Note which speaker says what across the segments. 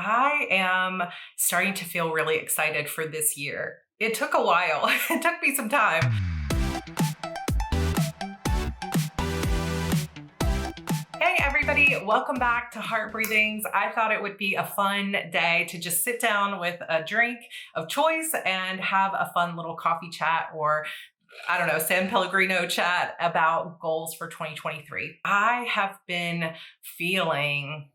Speaker 1: I am starting to feel really excited for this year. It took a while. It took me some time. Hey everybody, welcome back to Heart Breathings. I thought it would be a fun day to just sit down with a drink of choice and have a fun little coffee chat or I don't know, San Pellegrino chat about goals for 2023. I have been feeling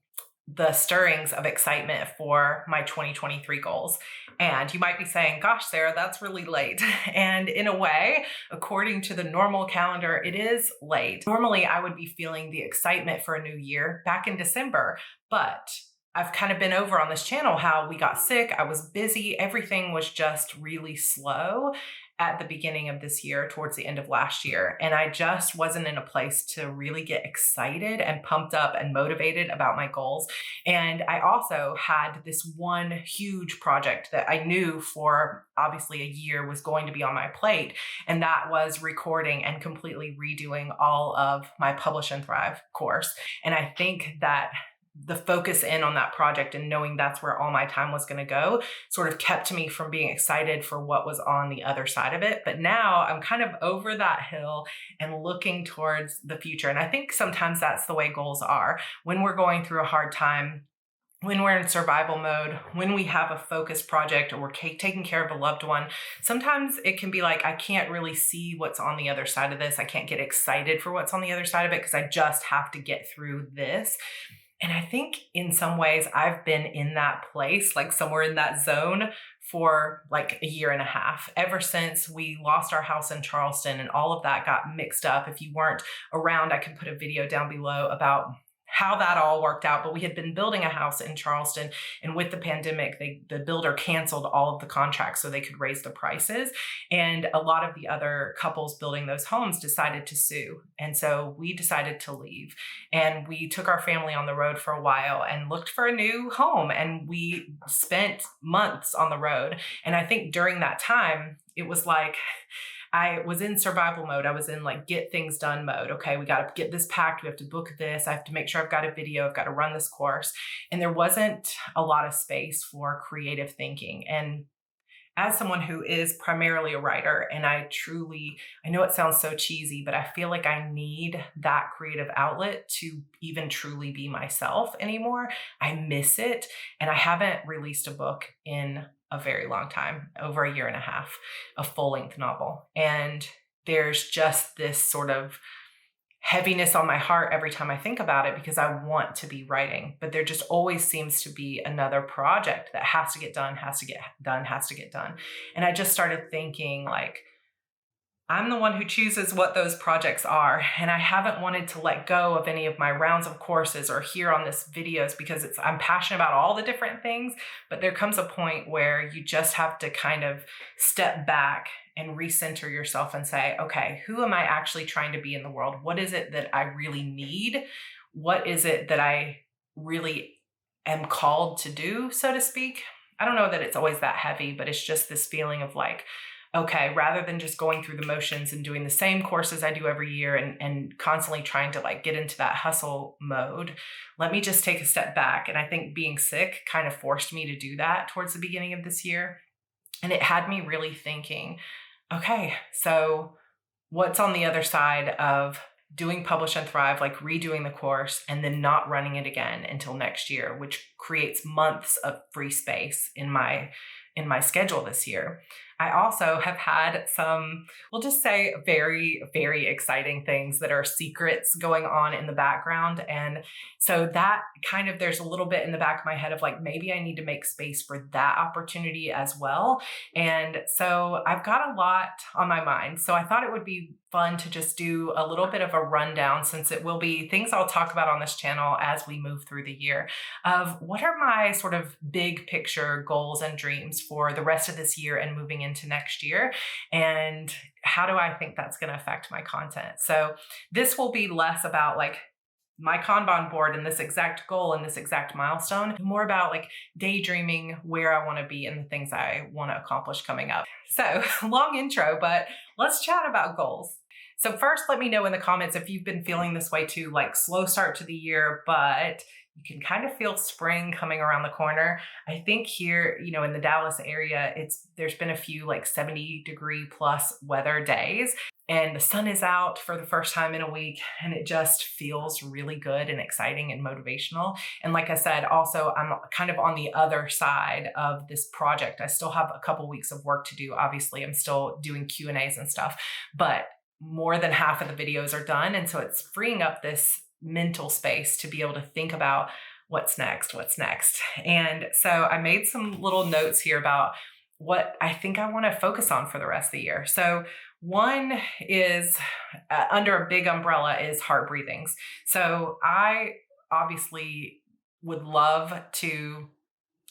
Speaker 1: the stirrings of excitement for my 2023 goals. And you might be saying, gosh, Sarah, that's really late. And in a way, according to the normal calendar, it is late. Normally, I would be feeling the excitement for a new year back in December, but I've kind of been over on this channel how we got sick. I was busy. Everything was just really slow at the beginning of this year, towards the end of last year. And I just wasn't in a place to really get excited and pumped up and motivated about my goals. And I also had this one huge project that I knew for obviously a year was going to be on my plate. And that was recording and completely redoing all of my Publish and Thrive course. And I think that the focus in on that project and knowing that's where all my time was going to go sort of kept me from being excited for what was on the other side of it. But now I'm kind of over that hill and looking towards the future. And I think sometimes that's the way goals are. When we're going through a hard time, when we're in survival mode, when we have a focused project or we're taking care of a loved one, sometimes it can be like, I can't really see what's on the other side of this. I can't get excited for what's on the other side of it because I just have to get through this. And I think in some ways I've been in that place, like somewhere in that zone for like a year and a half, ever since we lost our house in Charleston and all of that got mixed up. If you weren't around, I can put a video down below about how that all worked out. But we had been building a house in Charleston, and with the pandemic, the builder canceled all of the contracts so they could raise the prices. And a lot of the other couples building those homes decided to sue. And so we decided to leave, and we took our family on the road for a while and looked for a new home. And we spent months on the road. And I think during that time, it was like, I was in survival mode. I was in like get things done mode. Okay, we got to get this packed. We have to book this. I have to make sure I've got a video. I've got to run this course. And there wasn't a lot of space for creative thinking. And as someone who is primarily a writer, and I know it sounds so cheesy, but I feel like I need that creative outlet to even truly be myself anymore. I miss it. And I haven't released a book in a very long time, over a year and a half, a full-length novel. And there's just this sort of heaviness on my heart every time I think about it because I want to be writing, but there just always seems to be another project that has to get done, has to get done, has to get done. And I just started thinking like, I'm the one who chooses what those projects are. And I haven't wanted to let go of any of my rounds of courses or here on this videos because I'm passionate about all the different things, but there comes a point where you just have to kind of step back and recenter yourself and say, okay, who am I actually trying to be in the world? What is it that I really need? What is it that I really am called to do, so to speak? I don't know that it's always that heavy, but it's just this feeling of like, okay, rather than just going through the motions and doing the same courses I do every year and constantly trying to like get into that hustle mode, let me just take a step back. And I think being sick kind of forced me to do that towards the beginning of this year. And it had me really thinking, okay, so what's on the other side of doing Publish and Thrive, like redoing the course and then not running it again until next year, which creates months of free space in my schedule this year. I also have had some, we'll just say very, very exciting things that are secrets going on in the background. And so that kind of, there's a little bit in the back of my head of like, maybe I need to make space for that opportunity as well. And so I've got a lot on my mind. So I thought it would be fun to just do a little bit of a rundown, since it will be things I'll talk about on this channel as we move through the year, of what are my sort of big picture goals and dreams for the rest of this year and moving into next year, and how do I think that's going to affect my content. So this will be less about like my Kanban board and this exact goal and this exact milestone, more about like daydreaming where I want to be and the things I want to accomplish coming up. So long intro, but let's chat about goals. So first, let me know in the comments if you've been feeling this way too, like slow start to the year, but you can kind of feel spring coming around the corner. I think here, in the Dallas area, there's been a few like 70-degree plus weather days, and the sun is out for the first time in a week, and it just feels really good and exciting and motivational. And like I said, also I'm kind of on the other side of this project. I still have a couple weeks of work to do. Obviously, I'm still doing Q&As and stuff, but more than half of the videos are done. And so it's freeing up this mental space to be able to think about what's next. And so I made some little notes here about what I think I want to focus on for the rest of the year. So one is under a big umbrella is heart breathings. So I obviously would love to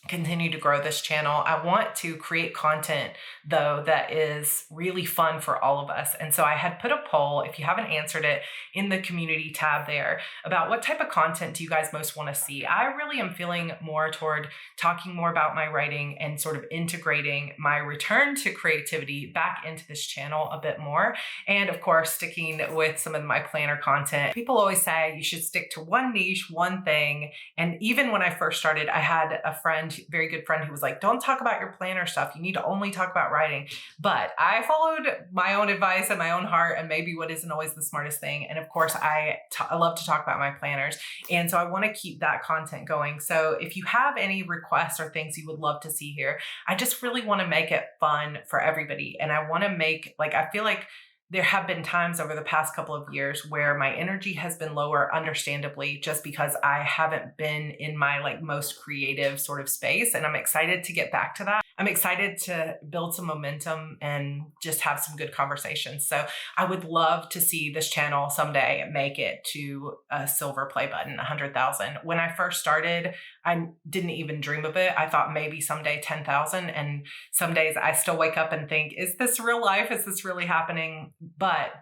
Speaker 1: continue to grow this channel. I want to create content though that is really fun for all of us. And so I had put a poll, if you haven't answered it, in the community tab there about what type of content do you guys most want to see. I really am feeling more toward talking more about my writing and sort of integrating my return to creativity back into this channel a bit more. And of course, sticking with some of my planner content. People always say you should stick to one niche, one thing. And even when I first started, I had a very good friend who was like, don't talk about your planner stuff. You need to only talk about writing. But I followed my own advice and my own heart, and maybe what isn't always the smartest thing. And of course, I love to talk about my planners. And so I want to keep that content going. So if you have any requests or things you would love to see here, I just really want to make it fun for everybody. And I want to I feel like there have been times over the past couple of years where my energy has been lower, understandably, just because I haven't been in my most creative sort of space. And I'm excited to get back to that. I'm excited to build some momentum and just have some good conversations. So I would love to see this channel someday make it to a silver play button, 100,000. When I first started, I didn't even dream of it. I thought maybe someday 10,000. And some days I still wake up and think, is this real life? Is this really happening? But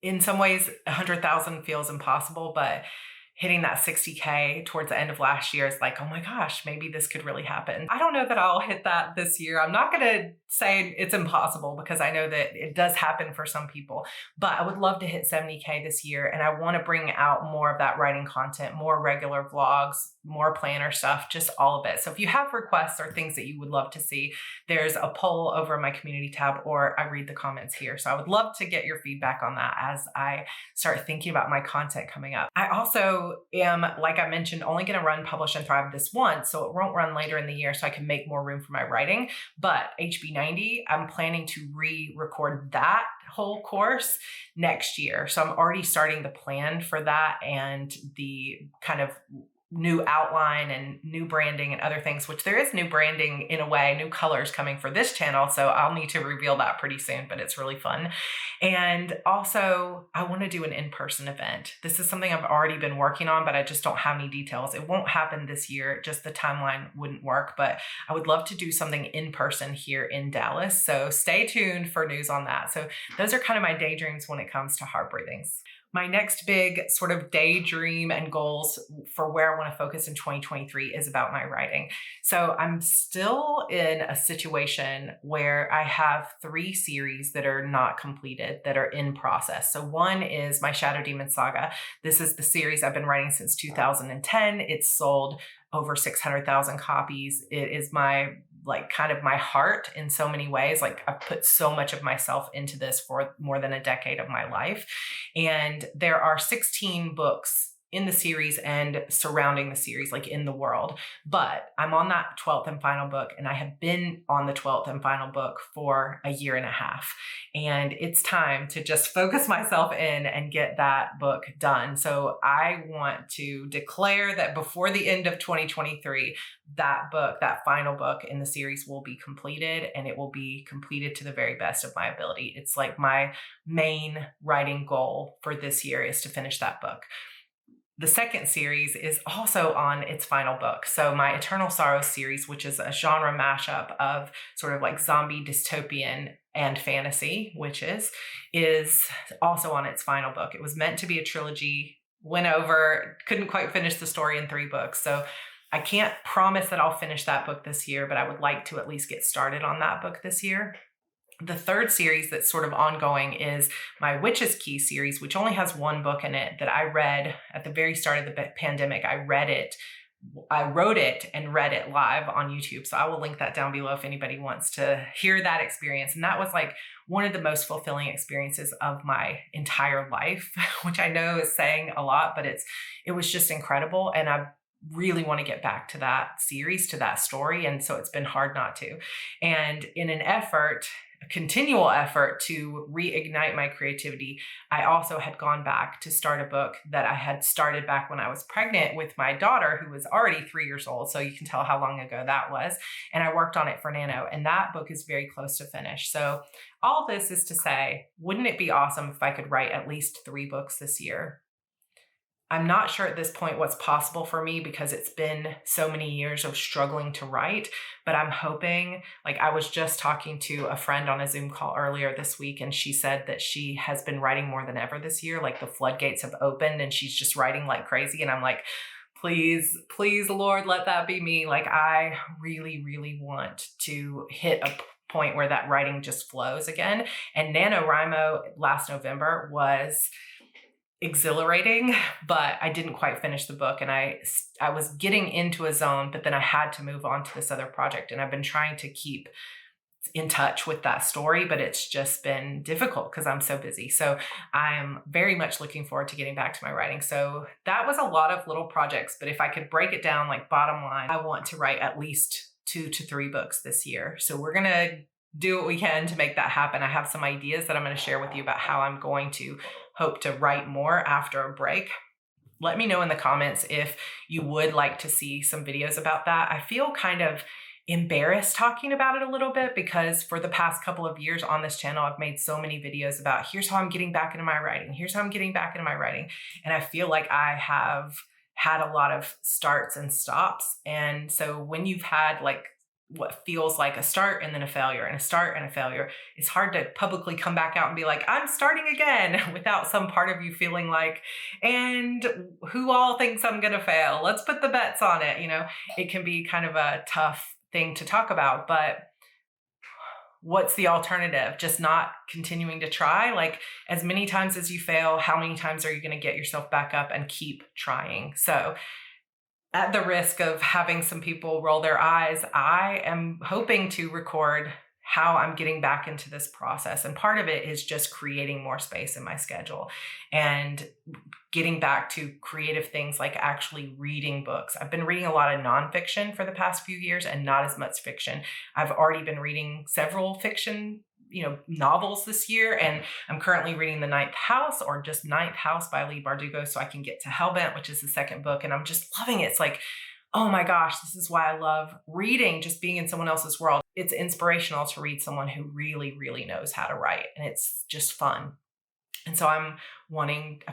Speaker 1: in some ways, 100,000 feels impossible, but hitting that 60K towards the end of last year is like, oh my gosh, maybe this could really happen. I don't know that I'll hit that this year. I'm not going to say it's impossible because I know that it does happen for some people, but I would love to hit 70K this year. And I want to bring out more of that writing content, more regular vlogs, more planner stuff, just all of it. So if you have requests or things that you would love to see, there's a poll over in my community tab, or I read the comments here. So I would love to get your feedback on that as I start thinking about my content coming up. I also am, like I mentioned, only going to run Publish and Thrive this once, so it won't run later in the year so I can make more room for my writing. But HB90, I'm planning to re-record that whole course next year. So I'm already starting the plan for that and the kind of new outline and new branding and other things, which there is new branding in a way, new colors coming for this channel. So I'll need to reveal that pretty soon, but it's really fun. And also I want to do an in-person event. This is something I've already been working on, but I just don't have any details. It won't happen this year. Just the timeline wouldn't work, but I would love to do something in person here in Dallas. So stay tuned for news on that. So those are kind of my daydreams when it comes to heart breathings. My next big sort of daydream and goals for where I want to focus in 2023 is about my writing. So I'm still in a situation where I have 3 series that are not completed, that are in process. So one is my Shadow Demon Saga. This is the series I've been writing since 2010. It's sold over 600,000 copies. It is my kind of my heart in so many ways. I've put so much of myself into this for more than a decade of my life. And there are 16 books in the series and surrounding the series, in the world. But I'm on that 12th and final book, and I have been on the 12th and final book for a year and a half. And it's time to just focus myself in and get that book done. So I want to declare that before the end of 2023, that book, that final book in the series, will be completed, and it will be completed to the very best of my ability. It's my main writing goal for this year is to finish that book. The second series is also on its final book. So my Eternal Sorrows series, which is a genre mashup of sort of zombie dystopian and fantasy witches, is also on its final book. It was meant to be a trilogy, went over, couldn't quite finish the story in 3 books. So I can't promise that I'll finish that book this year, but I would like to at least get started on that book this year. The third series that's sort of ongoing is my Witch's Key series, which only has one book in it that I read at the very start of the pandemic. I wrote it and read it live on YouTube. So I will link that down below if anybody wants to hear that experience. And that was like one of the most fulfilling experiences of my entire life, which I know is saying a lot, but it was just incredible. And I really want to get back to that series, to that story. And so it's been hard not to. And in a continual effort to reignite my creativity, I also had gone back to start a book that I had started back when I was pregnant with my daughter, who was already 3 years old. So you can tell how long ago that was. And I worked on it for Nano, and that book is very close to finish. So all this is to say, wouldn't it be awesome if I could write at least 3 books this year? I'm not sure at this point what's possible for me because it's been so many years of struggling to write, but I'm hoping, like I was just talking to a friend on a Zoom call earlier this week, and she said that she has been writing more than ever this year. Like the floodgates have opened and she's just writing like crazy. And I'm like, please, please, Lord, let that be me. Like I really, really want to hit a point where that writing just flows again. And NaNoWriMo last November was exhilarating, but I didn't quite finish the book, and I was getting into a zone, but then I had to move on to this other project, and I've been trying to keep in touch with that story, but it's just been difficult because I'm so busy. So I'm very much looking forward to getting back to my writing. So that was a lot of little projects, but if I could break it down, like bottom line, I want to write at least 2 to 3 books this year. So we're going to do what we can to make that happen. I have some ideas that I'm going to share with you about how I'm going to hope to write more after a break. Let me know in the comments if you would like to see some videos about that. I feel kind of embarrassed talking about it a little bit because for the past couple of years on this channel, I've made so many videos about here's how I'm getting back into my writing. Here's how I'm getting back into my writing. And I feel like I have had a lot of starts and stops. And so when you've had like what feels like a start and then a failure and a start and a failure, it's hard to publicly come back out and be like, I'm starting again without some part of you feeling like, and who all thinks I'm going to fail? Let's put the bets on it. You know, it can be kind of a tough thing to talk about, but what's the alternative? Just not continuing to try? Like as many times as you fail, how many times are you going to get yourself back up and keep trying? So at the risk of having some people roll their eyes, I am hoping to record how I'm getting back into this process. And part of it is just creating more space in my schedule and getting back to creative things like actually reading books. I've been reading a lot of nonfiction for the past few years and not as much fiction. I've already been reading several fiction novels this year, and I'm currently reading The Ninth House, or just Ninth House by Lee Bardugo, so I can get to Hellbent, which is the second book, and I'm just loving it. It's like, oh my gosh, this is why I love reading, just being in someone else's world. It's inspirational to read someone who really, really knows how to write, and it's just fun. And so I'm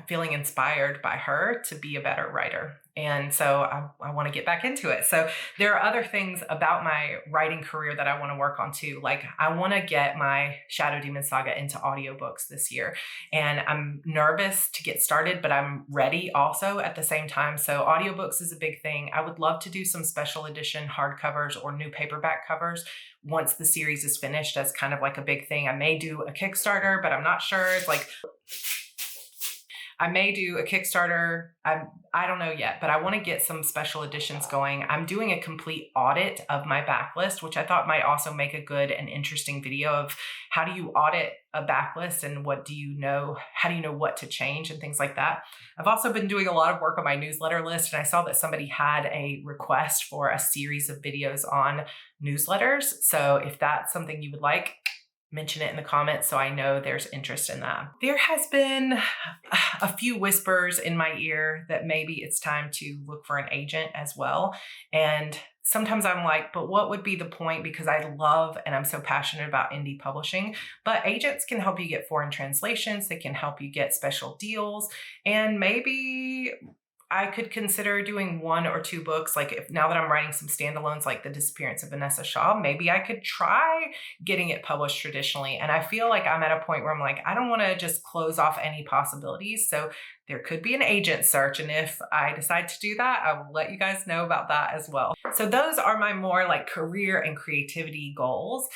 Speaker 1: feeling inspired by her to be a better writer. And so I want to get back into it. So there are other things about my writing career that I want to work on too. Like I want to get my Shadow Demon Saga into audiobooks this year. And I'm nervous to get started, but I'm ready also at the same time. So audiobooks is a big thing. I would love to do some special edition hardcovers or new paperback covers once the series is finished as kind of like a big thing. I may do a Kickstarter, but I'm not sure. It's like, I may do a Kickstarter. I don't know yet, but I want to get some special editions going. I'm doing a complete audit of my backlist, which I thought might also make a good and interesting video of how do you audit a backlist and what do you know, how do you know what to change and things like that. I've also been doing a lot of work on my newsletter list, and I saw that somebody had a request for a series of videos on newsletters. So if that's something you would like, mention it in the comments so I know there's interest in that. There has been a few whispers in my ear that maybe it's time to look for an agent as well. And sometimes I'm like, but what would be the point? Because I love and I'm so passionate about indie publishing, but agents can help you get foreign translations. They can help you get special deals. And maybe I could consider doing 1 or 2 books. Like if now that I'm writing some standalones like The Disappearance of Vanessa Shaw, maybe I could try getting it published traditionally. And I feel like I'm at a point where I'm like, I don't want to just close off any possibilities. So there could be an agent search. And if I decide to do that, I will let you guys know about that as well. So those are my more like career and creativity goals.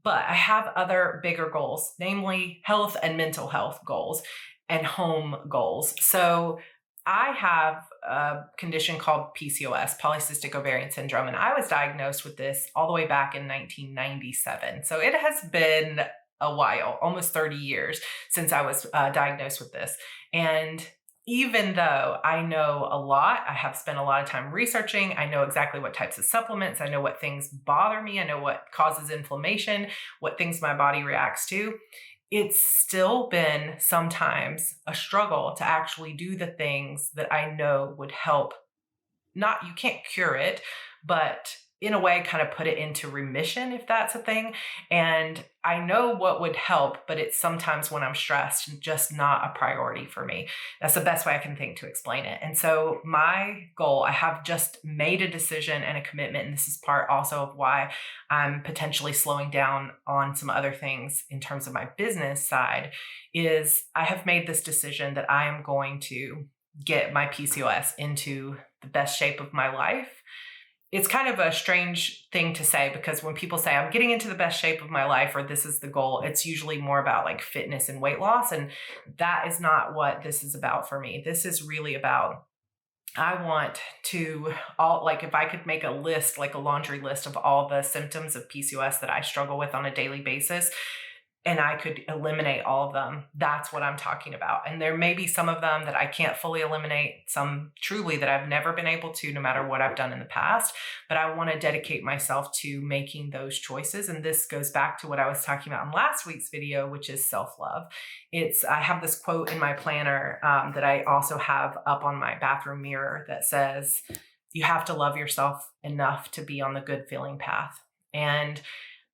Speaker 1: But I have other bigger goals, namely health and mental health goals and home goals. So I have a condition called PCOS, polycystic ovarian syndrome, and I was diagnosed with this all the way back in 1997. So it has been a while, almost 30 years since I was diagnosed with this. And even though I know a lot, I have spent a lot of time researching, I know exactly what types of supplements, I know what things bother me, I know what causes inflammation, what things my body reacts to. It's still been sometimes a struggle to actually do the things that I know would help. Not, you can't cure it, but in a way kind of put it into remission, if that's a thing. And I know what would help, but it's sometimes when I'm stressed, just not a priority for me. That's the best way I can think to explain it. And so my goal, I have just made a decision and a commitment, and this is part also of why I'm potentially slowing down on some other things in terms of my business side, is I have made this decision that I am going to get my PCOS into the best shape of my life. It's kind of a strange thing to say, because when people say I'm getting into the best shape of my life, or this is the goal, it's usually more about like fitness and weight loss. And that is not what this is about for me. This is really about, I want to like, if I could make a list, like a laundry list of all the symptoms of PCOS that I struggle with on a daily basis, and I could eliminate all of them, that's what I'm talking about. And there may be some of them that I can't fully eliminate, some truly that I've never been able to, no matter what I've done in the past. But I want to dedicate myself to making those choices. And this goes back to what I was talking about in last week's video, which is self-love. I have this quote in my planner that I also have up on my bathroom mirror that says, you have to love yourself enough to be on the good feeling path. And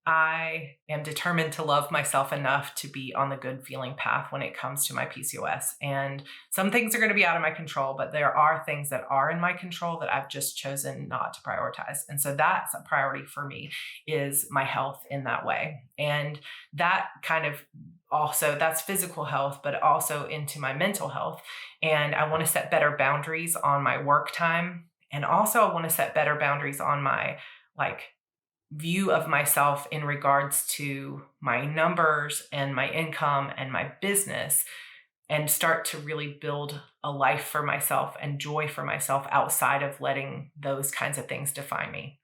Speaker 1: I am determined to love myself enough to be on the good feeling path when it comes to my PCOS. And some things are going to be out of my control, but there are things that are in my control that I've just chosen not to prioritize. And so that's a priority for me, is my health in that way. And that kind of also, that's physical health, but also into my mental health. And I want to set better boundaries on my work time. And also I want to set better boundaries on my view of myself in regards to my numbers and my income and my business, and start to really build a life for myself and joy for myself outside of letting those kinds of things define me.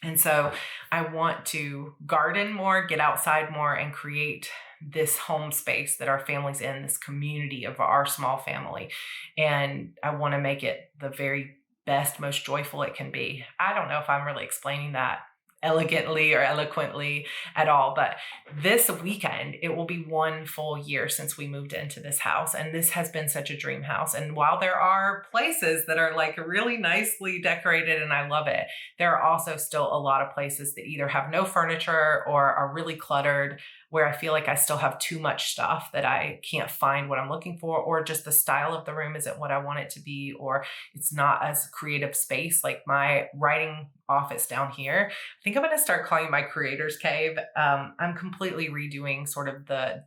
Speaker 1: And so I want to garden more, get outside more, and create this home space that our family's in, this community of our small family. And I want to make it the very best, most joyful it can be. I don't know if I'm really explaining that elegantly or eloquently at all, but this weekend it will be 1 full year since we moved into this house, and this has been such a dream house. And while there are places that are like really nicely decorated and I love it, there are also still a lot of places that either have no furniture or are really cluttered, where I feel like I still have too much stuff that I can't find what I'm looking for, or just the style of the room isn't what I want it to be, or it's not as creative space. Like my writing office down here, I think I'm going to start calling my creator's cave. I'm completely redoing sort of the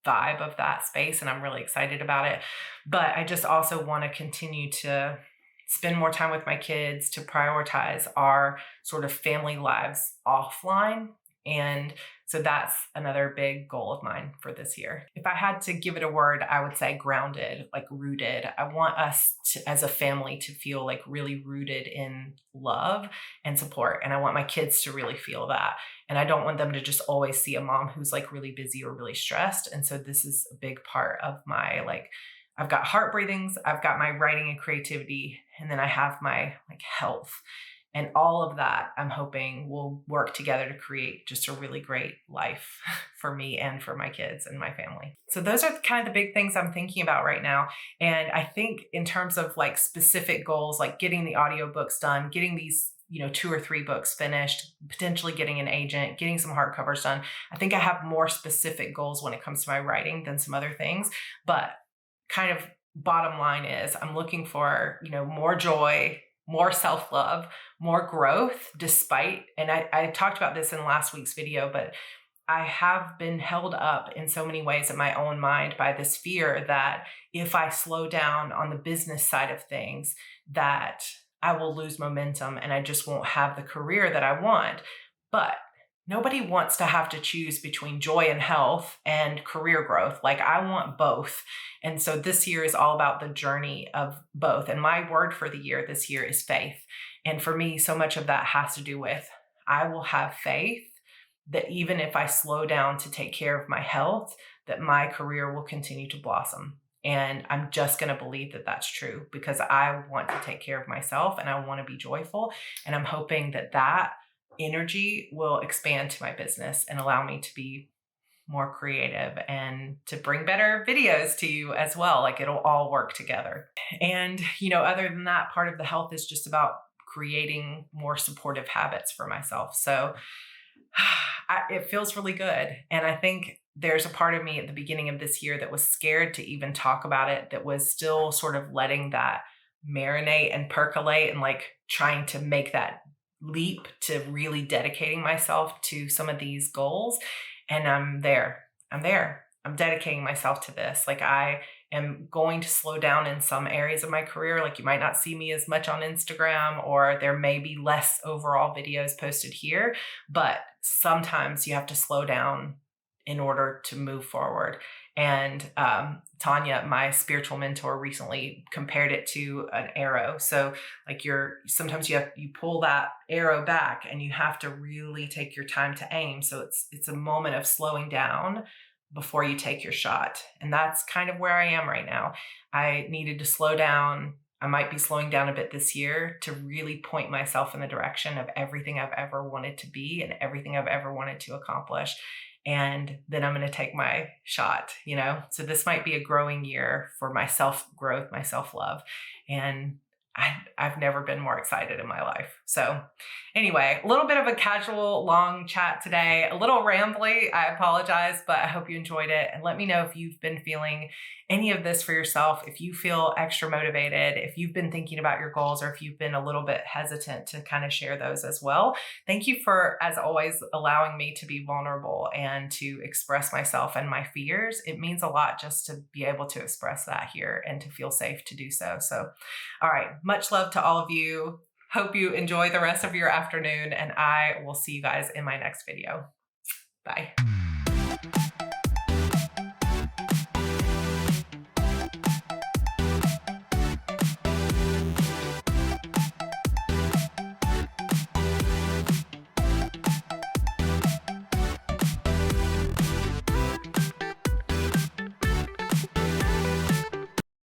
Speaker 1: vibe of that space, and I'm really excited about it. But I just also want to continue to spend more time with my kids, to prioritize our sort of family lives offline. And so that's another big goal of mine for this year. If I had to give it a word, I would say grounded, like rooted. I want us to, as a family, to feel like really rooted in love and support. And I want my kids to really feel that. And I don't want them to just always see a mom who's like really busy or really stressed. And so this is a big part of my, I've got heart breathings, I've got my writing and creativity, and then I have my health. And all of that, I'm hoping, will work together to create just a really great life for me and for my kids and my family. So those are kind of the big things I'm thinking about right now. And I think in terms of specific goals, like getting the audiobooks done, getting these 2 or 3 books finished, potentially getting an agent, getting some hardcovers done, I think I have more specific goals when it comes to my writing than some other things. But kind of bottom line is I'm looking for, more joy, more self-love, more growth, despite, and I talked about this in last week's video, but I have been held up in so many ways in my own mind by this fear that if I slow down on the business side of things, that I will lose momentum and I just won't have the career that I want. But nobody wants to have to choose between joy and health and career growth. Like, I want both. And so this year is all about the journey of both. And my word for the year this year is faith. And for me, so much of that has to do with I will have faith that even if I slow down to take care of my health, that my career will continue to blossom. And I'm just going to believe that that's true because I want to take care of myself and I want to be joyful. And I'm hoping that that energy will expand to my business and allow me to be more creative and to bring better videos to you as well. Like, it'll all work together. And, other than that, part of the health is just about creating more supportive habits for myself. So it feels really good. And I think there's a part of me at the beginning of this year that was scared to even talk about it, that was still sort of letting that marinate and percolate and like trying to make that leap to really dedicating myself to some of these goals. And I'm there. I'm dedicating myself to this. Like, I am going to slow down in some areas of my career. Like, you might not see me as much on Instagram, or there may be less overall videos posted here, but sometimes you have to slow down in order to move forward. And Tanya, my spiritual mentor, recently compared it to an arrow. So like, sometimes you pull that arrow back and you have to really take your time to aim. So it's a moment of slowing down before you take your shot. And that's kind of where I am right now. I needed to slow down. I might be slowing down a bit this year to really point myself in the direction of everything I've ever wanted to be and everything I've ever wanted to accomplish. And then I'm going to take my shot, So this might be a growing year for my self-growth, my self-love. And I've never been more excited in my life. So anyway, a little bit of a casual, long chat today, a little rambly. I apologize, but I hope you enjoyed it. And let me know if you've been feeling any of this for yourself, if you feel extra motivated, if you've been thinking about your goals, or if you've been a little bit hesitant to kind of share those as well. Thank you for, as always, allowing me to be vulnerable and to express myself and my fears. It means a lot just to be able to express that here and to feel safe to do so. So, all right. Much love to all of you. Hope you enjoy the rest of your afternoon, and I will see you guys in my next video. Bye.